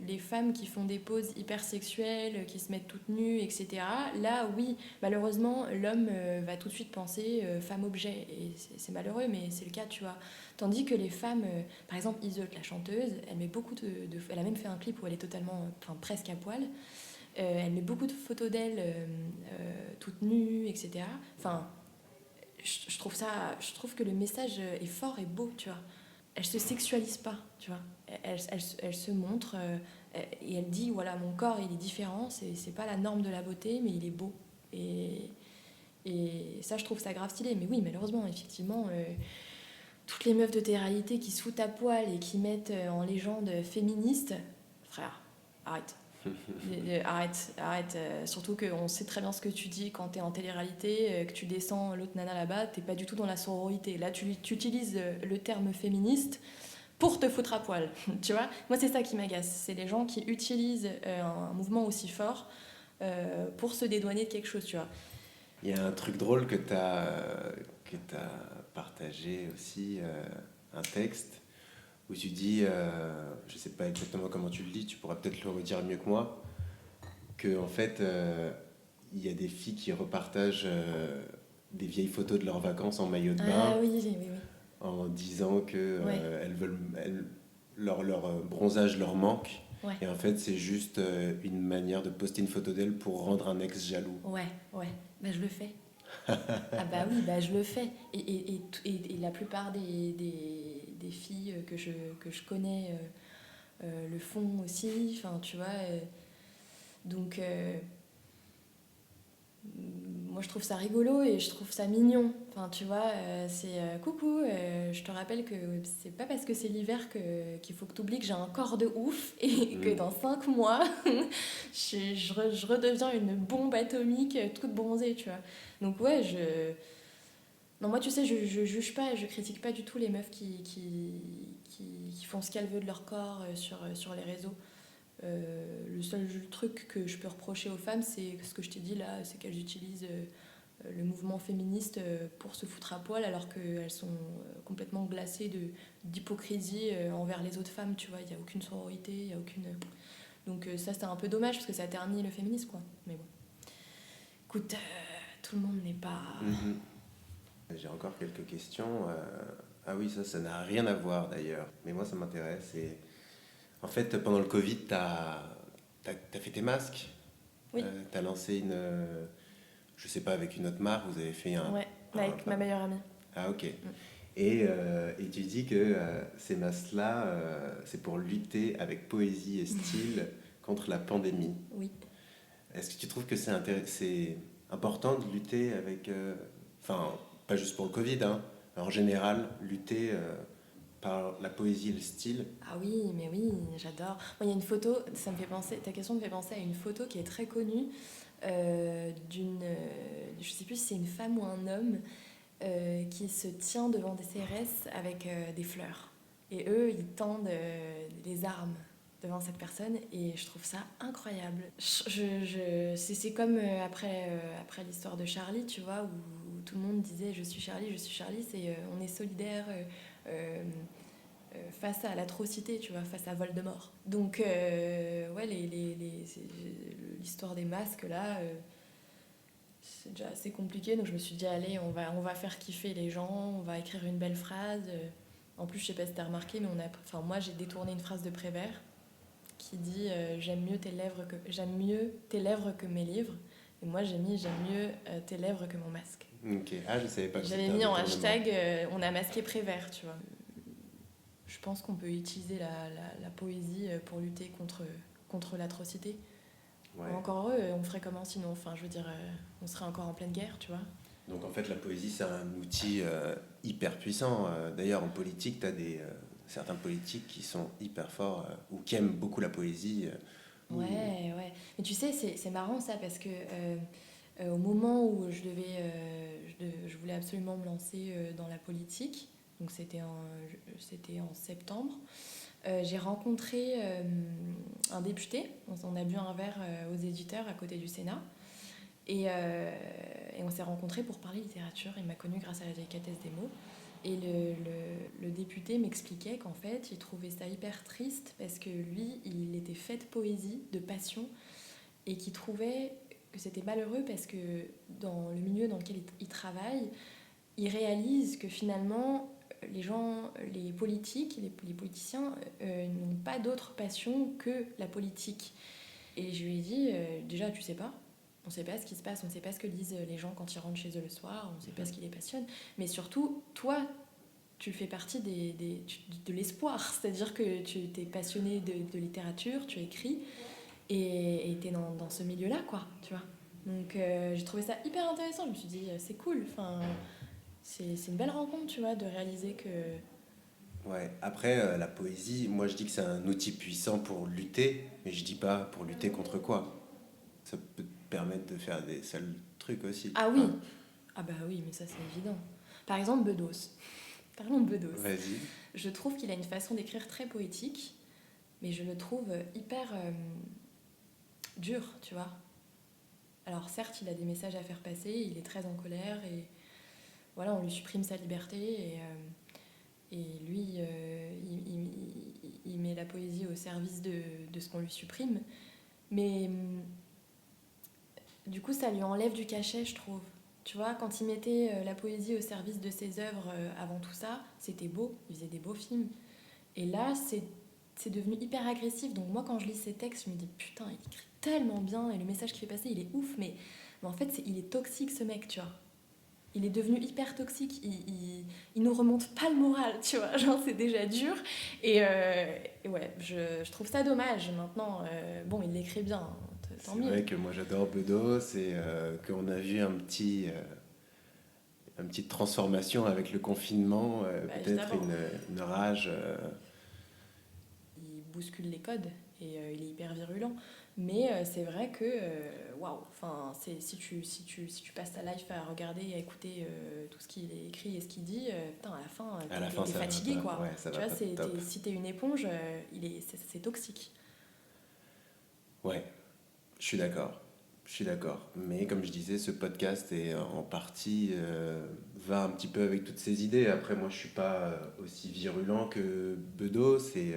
les femmes qui font des poses hyper sexuelles, qui se mettent toutes nues, etc., là, oui, malheureusement, l'homme va tout de suite penser femme-objet. Et c'est malheureux, mais c'est le cas, tu vois. Tandis que les femmes, par exemple, Iseult, la chanteuse, elle met beaucoup elle a même fait un clip où elle est totalement, presque à poil. Elle met beaucoup de photos d'elle toutes nues, etc. Enfin, je trouve que le message est fort et beau, tu vois. Elle se sexualise pas, tu vois. Elle se montre et elle dit, voilà, mon corps, il est différent, c'est pas la norme de la beauté, mais il est beau. Et ça, je trouve ça grave stylé. Mais oui, malheureusement, effectivement, toutes les meufs de télé-réalité qui se foutent à poil et qui mettent en légende féministe, frère, arrête. Arrête. Surtout qu'on sait très bien ce que tu dis quand t'es en télé-réalité, que tu descends l'autre nana là-bas, t'es pas du tout dans la sororité. Là, tu utilises le terme féministe pour te foutre à poil. Tu vois, moi, c'est ça qui m'agace. C'est les gens qui utilisent un mouvement aussi fort pour se dédouaner de quelque chose, tu vois. Il y a un truc drôle que t'as partagé aussi, un texte où tu dis, je sais pas exactement comment tu le dis, tu pourras peut-être le redire mieux que moi, que en fait, il y a des filles qui repartagent des vieilles photos de leurs vacances en maillot de bain, Ah oui. en disant que Ouais. leur bronzage leur manque. Ouais. Et en fait, c'est juste une manière de poster une photo d'elle pour rendre un ex jaloux. Ouais. Bah, je le fais. Ah bah oui, bah je le fais. Et la plupart des filles que je connais le font aussi. Enfin, tu vois. Donc, moi je trouve ça rigolo et je trouve ça mignon. Enfin, tu vois, c'est coucou, je te rappelle que c'est pas parce que c'est l'hiver qu'il faut que tu oublies que j'ai un corps de ouf et que dans 5 mois, je redeviens une bombe atomique toute bronzée, tu vois. Donc, ouais, non, moi, tu sais, je juge pas, je critique pas du tout les meufs qui font ce qu'elles veulent de leur corps sur les réseaux. Le seul truc que je peux reprocher aux femmes, c'est ce que je t'ai dit là, c'est qu'elles utilisent le mouvement féministe pour se foutre à poil alors qu'elles sont complètement glacées d'hypocrisie envers les autres femmes, tu vois. Il n'y a aucune sororité, il n'y a aucune... Donc ça, c'est un peu dommage parce que ça ternit le féminisme, quoi. Mais bon. Écoute, tout le monde n'est pas... J'ai encore quelques questions. Ah oui, ça n'a rien à voir d'ailleurs. Mais moi, ça m'intéresse. Et... En fait, pendant le Covid, t'as fait tes masques. Oui. T'as lancé une... je sais pas, avec une autre marque, vous avez fait un... Ouais, avec ma meilleure amie. Ah, ok. Et tu dis que ces masques-là, c'est pour lutter avec poésie et style contre la pandémie. Oui. Est-ce que tu trouves que c'est important de lutter avec... Enfin, pas juste pour le Covid, hein, en général, lutter par la poésie et le style? Ah oui, mais oui, j'adore. Moi, il y a une photo, ça me fait penser, ta question me fait penser à une photo qui est très connue d'une... je sais plus si c'est une femme ou un homme qui se tient devant des CRS avec des fleurs. Et eux, ils tendent des armes devant cette personne et je trouve ça incroyable. C'est comme après l'histoire de Charlie, tu vois, où tout le monde disait je suis Charlie, c'est on est solidaire face à l'atrocité, tu vois, face à Voldemort. Donc, ouais, l'histoire des masques, là, c'est déjà assez compliqué. Donc, je me suis dit, allez, on va faire kiffer les gens, on va écrire une belle phrase. En plus, je sais pas si t'as remarqué, mais moi, j'ai détourné une phrase de Prévert qui dit j'aime mieux tes lèvres que mes livres. Et moi, j'ai mis j'aime mieux tes lèvres que mon masque. Ok, ah, je savais pas que j'avais mis en hashtag on a masqué Prévert, tu vois. Je pense qu'on peut utiliser la poésie pour lutter contre l'atrocité. Ouais. Encore heureux, on ferait comment sinon? Enfin, je veux dire, on serait encore en pleine guerre, tu vois. Donc en fait, la poésie, c'est un outil hyper puissant. D'ailleurs, en politique, tu as certains politiques qui sont hyper forts ou qui aiment beaucoup la poésie. Ouais. Mais tu sais, c'est marrant ça, parce que au moment où je voulais absolument me lancer dans la politique, donc c'était en septembre, j'ai rencontré un député. On a bu un verre aux éditeurs à côté du Sénat. Et on s'est rencontrés pour parler littérature. Il m'a connue grâce à la délicatesse des mots. Et le député m'expliquait qu'en fait, il trouvait ça hyper triste parce que lui, il était fait de poésie, de passion, et qu'il trouvait que c'était malheureux parce que dans le milieu dans lequel il travaille, il réalise que finalement, les politiques, les politiciens n'ont pas d'autre passion que la politique. Et je lui ai dit, déjà, tu sais pas. On ne sait pas ce qui se passe, on ne sait pas ce que disent les gens quand ils rentrent chez eux le soir, on ne sait pas ce qui les passionne. Mais surtout, toi, tu fais partie de l'espoir. C'est-à-dire que tu es passionné de littérature, tu écris, et tu es dans ce milieu-là, quoi, tu vois. Donc j'ai trouvé ça hyper intéressant. Je me suis dit, c'est cool. Enfin, c'est une belle rencontre, tu vois, de réaliser que... Ouais, après, la poésie, moi je dis que c'est un outil puissant pour lutter, mais je dis pas pour lutter contre quoi. Ça peut te permettre de faire des sales trucs aussi. Ah oui. Ah bah oui, mais ça c'est évident. Par exemple, Bedos. Parlons de Bedos. Vas-y. Je trouve qu'il a une façon d'écrire très poétique, mais je le trouve hyper dur, tu vois. Alors certes, il a des messages à faire passer, il est très en colère, et voilà, on lui supprime sa liberté, et lui, il met la poésie au service de ce qu'on lui supprime. Mais du coup, ça lui enlève du cachet, je trouve. Tu vois, quand il mettait la poésie au service de ses œuvres avant tout ça, c'était beau, il faisait des beaux films. Et là, c'est devenu hyper agressif. Donc moi, quand je lis ses textes, je me dis putain, il écrit tellement bien et le message qu'il fait passer, il est ouf. Mais en fait, il est toxique, ce mec, tu vois. Il est devenu hyper toxique. Il nous remonte pas le moral, tu vois. Genre, c'est déjà dur. Et ouais, je trouve ça dommage. Maintenant, bon, il l'écrit bien. C'est vrai que moi j'adore Bedos et qu'on a vu une petite transformation avec le confinement, peut-être une rage. Il bouscule les codes et il est hyper virulent. Mais c'est vrai que, waouh, enfin, si tu passes ta life à regarder et à écouter tout ce qu'il écrit et ce qu'il dit, putain, À la fin, t'es ça fatigué, va pas, quoi. ouais, ça Tu va vois, pas top. si t'es une éponge, c'est toxique. Ouais, je suis d'accord. Je suis d'accord. Mais comme je disais, ce podcast est en partie va un petit peu avec toutes ces idées. Après, moi, je suis pas aussi virulent que Bedos et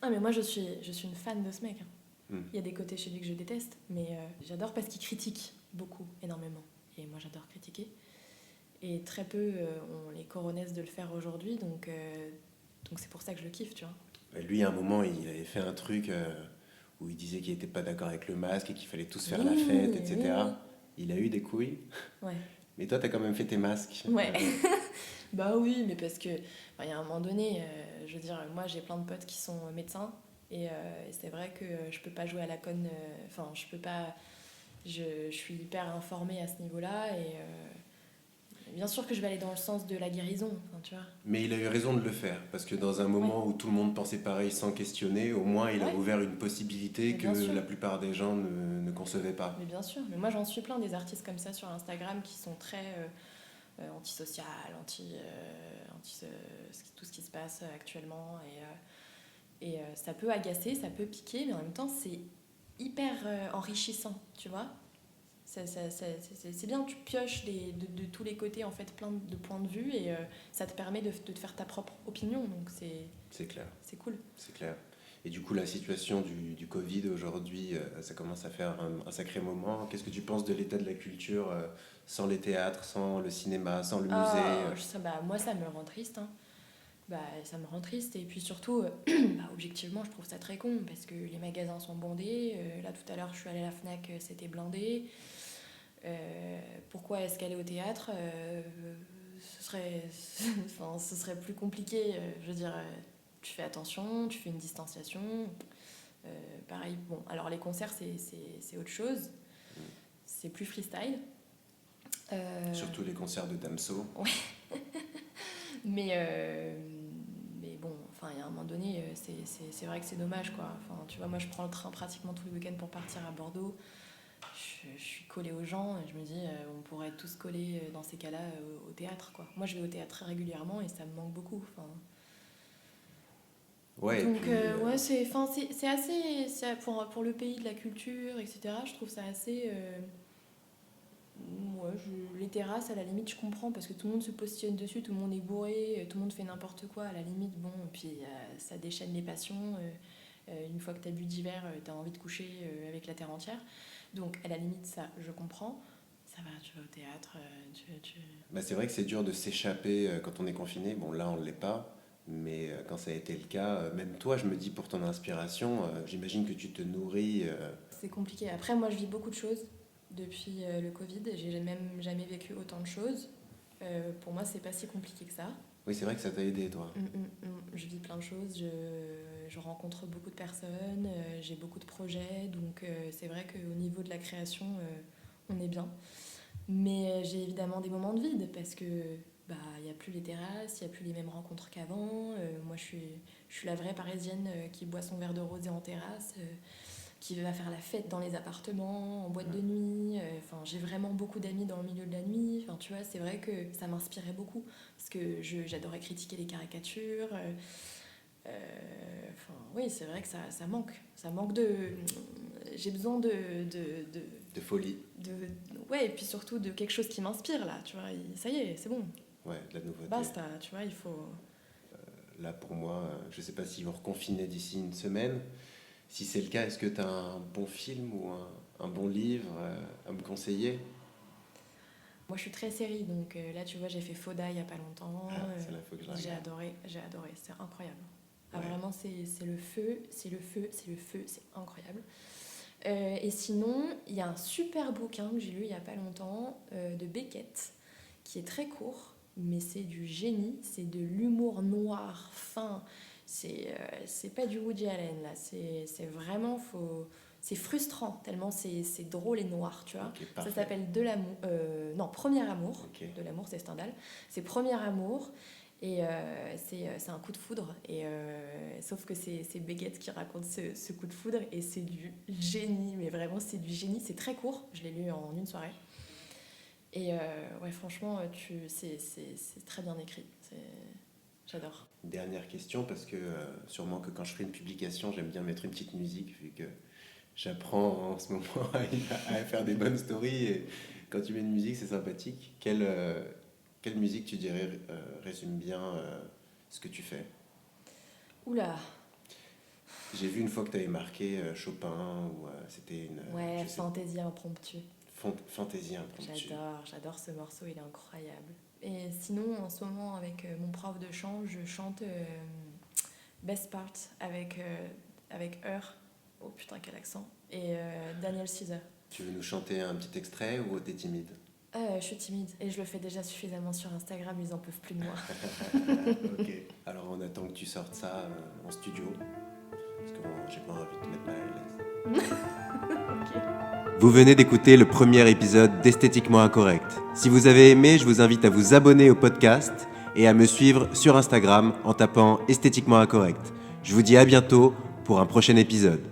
Ah, mais moi, je suis une fan de ce mec, hein. hmm. Il y a des côtés chez lui que je déteste, mais j'adore parce qu'il critique beaucoup, énormément. Et moi, j'adore critiquer. Et très peu ont les coronesses de le faire aujourd'hui, donc c'est pour ça que je le kiffe, tu vois. Et lui, à un moment, il avait fait un truc où il disait qu'il était pas d'accord avec le masque et qu'il fallait tous faire la fête, etc. Il a eu des couilles. Ouais. Mais toi, t'as quand même fait tes masques. Ouais. Bah oui, mais parce que il y a un moment donné, je veux dire, moi j'ai plein de potes qui sont médecins et c'est vrai que je peux pas jouer à la conne. Enfin, je peux pas. Je suis hyper informée à ce niveau-là et bien sûr que je vais aller dans le sens de la guérison, enfin, tu vois. Mais il a eu raison de le faire, parce que dans un moment où tout le monde pensait pareil sans questionner, au moins il a Ouais. ouvert une possibilité Mais que bien sûr. la plupart des gens ne concevaient pas. Mais bien sûr, mais moi j'en suis plein des artistes comme ça sur Instagram qui sont très antisocial, tout ce qui se passe actuellement et ça peut agacer, ça peut piquer, mais en même temps c'est hyper enrichissant, tu vois. C'est bien, tu pioches de tous les côtés en fait plein de points de vue et ça te permet de te faire ta propre opinion, donc C'est clair, c'est cool. c'est clair. Et du coup, la situation du Covid aujourd'hui, ça commence à faire un sacré moment. Qu'est-ce que tu penses de l'état de la culture sans les théâtres, sans le cinéma, sans le musée Moi ça me rend triste, hein. Bah, ça me rend triste et puis surtout, bah, objectivement je trouve ça très con parce que les magasins sont bondés, là tout à l'heure je suis allée à la Fnac, c'était blindé. Pourquoi est-ce qu'aller au théâtre enfin, ce serait plus compliqué, je veux dire, tu fais attention, tu fais une distanciation. Pareil, bon, alors les concerts c'est autre chose, c'est plus freestyle. Surtout les concerts de Damso. Mais bon, enfin, il y a un moment donné, c'est vrai que c'est dommage, quoi. Enfin, tu vois, moi, je prends le train pratiquement tous les week-ends pour partir à Bordeaux. Je suis collée aux gens et je me dis, on pourrait être tous collés dans ces cas-là au théâtre, quoi. Moi, je vais au théâtre très régulièrement et ça me manque beaucoup. Enfin, Ouais, donc, et puis, ouais, c'est assez... pour le pays de la culture, etc., je trouve ça assez... Ouais, les terrasses, à la limite, je comprends parce que tout le monde se positionne dessus, tout le monde est bourré, tout le monde fait n'importe quoi. À la limite, bon, puis ça déchaîne les passions. Une fois que t'as bu d'hiver, t'as envie de coucher avec la terre entière. Donc, à la limite, ça, je comprends. Ça va, tu vas au théâtre, bah, c'est vrai que c'est dur de s'échapper quand on est confiné. Bon, là, on ne l'est pas. Mais quand ça a été le cas, même toi, je me dis pour ton inspiration, j'imagine que tu te nourris. C'est compliqué. Après, moi, je vis beaucoup de choses depuis le Covid. J'ai même jamais vécu autant de choses. Pour moi, c'est pas si compliqué que ça. Oui, c'est vrai que ça t'a aidé, toi. Je vis plein de choses, je rencontre beaucoup de personnes, j'ai beaucoup de projets, donc c'est vrai qu'au niveau de la création, on est bien. Mais j'ai évidemment des moments de vide parce que bah il y a plus les terrasses, il y a plus les mêmes rencontres qu'avant. Moi, je suis la vraie Parisienne qui boit son verre de rosé en terrasse. Qui va faire la fête dans les appartements, en boîte de nuit. Enfin, j'ai vraiment beaucoup d'amis dans le milieu de la nuit. Enfin, tu vois, c'est vrai que ça m'inspirait beaucoup parce que j'adorais critiquer les caricatures. Enfin, oui, c'est vrai que ça manque. Ça manque de. J'ai besoin De folie. Ouais, et puis surtout de quelque chose qui m'inspire là. Tu vois, ça y est, c'est bon. Ouais, de la nouveauté. Basta, tu vois, il faut. Là, pour moi, je ne sais pas s'ils vont reconfiner d'ici une semaine. Si c'est le cas, est-ce que tu as un bon film ou un bon livre à me conseiller? Moi, je suis très série, donc là, tu vois, j'ai fait Fauda il y a pas longtemps. C'est là, faut que je la J'ai regarde. adoré, c'est incroyable. Ah, Ouais. vraiment, c'est le feu, c'est le feu, c'est le feu, c'est incroyable. Et sinon, il y a un super bouquin que j'ai lu il y a pas longtemps de Beckett, qui est très court, mais c'est du génie, c'est de l'humour noir, fin. C'est pas du Woody Allen, là. C'est vraiment, c'est frustrant, tellement c'est drôle et noir, tu vois. Ok, Ça parfait. s'appelle De l'amour. Non, Premier amour. Ok. De l'amour, c'est Stendhal. C'est Premier amour. Et c'est un coup de foudre. Et, sauf que c'est Beckett qui raconte ce coup de foudre. Et c'est du génie. Mais vraiment, c'est du génie. C'est très court. Je l'ai lu en une soirée. Et ouais, franchement, c'est très bien écrit. J'adore. Dernière question, parce que sûrement que quand je ferai une publication, j'aime bien mettre une petite musique, vu que j'apprends en ce moment à faire des bonnes stories. Et quand tu mets une musique, c'est sympathique. Quelle musique, tu dirais, résume bien ce que tu fais? Oula. J'ai vu une fois que tu avais marqué Chopin, ou c'était une... Ouais, je sais- fantaisie impromptue. Fantaisie impromptue. J'adore ce morceau, il est incroyable. Et sinon, en ce moment, avec mon prof de chant, je chante Best Part avec Heur. Oh putain, quel accent. Et Daniel Caesar. Tu veux nous chanter un petit extrait ou t'es timide? Je suis timide et je le fais déjà suffisamment sur Instagram, ils en peuvent plus de moi. Ok. Alors on attend que tu sortes ça en studio, parce que j'ai pas envie de te mettre mal à l'aise. Vous venez d'écouter le premier épisode d'Esthétiquement Incorrect. Si vous avez aimé, je vous invite à vous abonner au podcast et à me suivre sur Instagram en tapant Esthétiquement Incorrect. Je vous dis à bientôt pour un prochain épisode.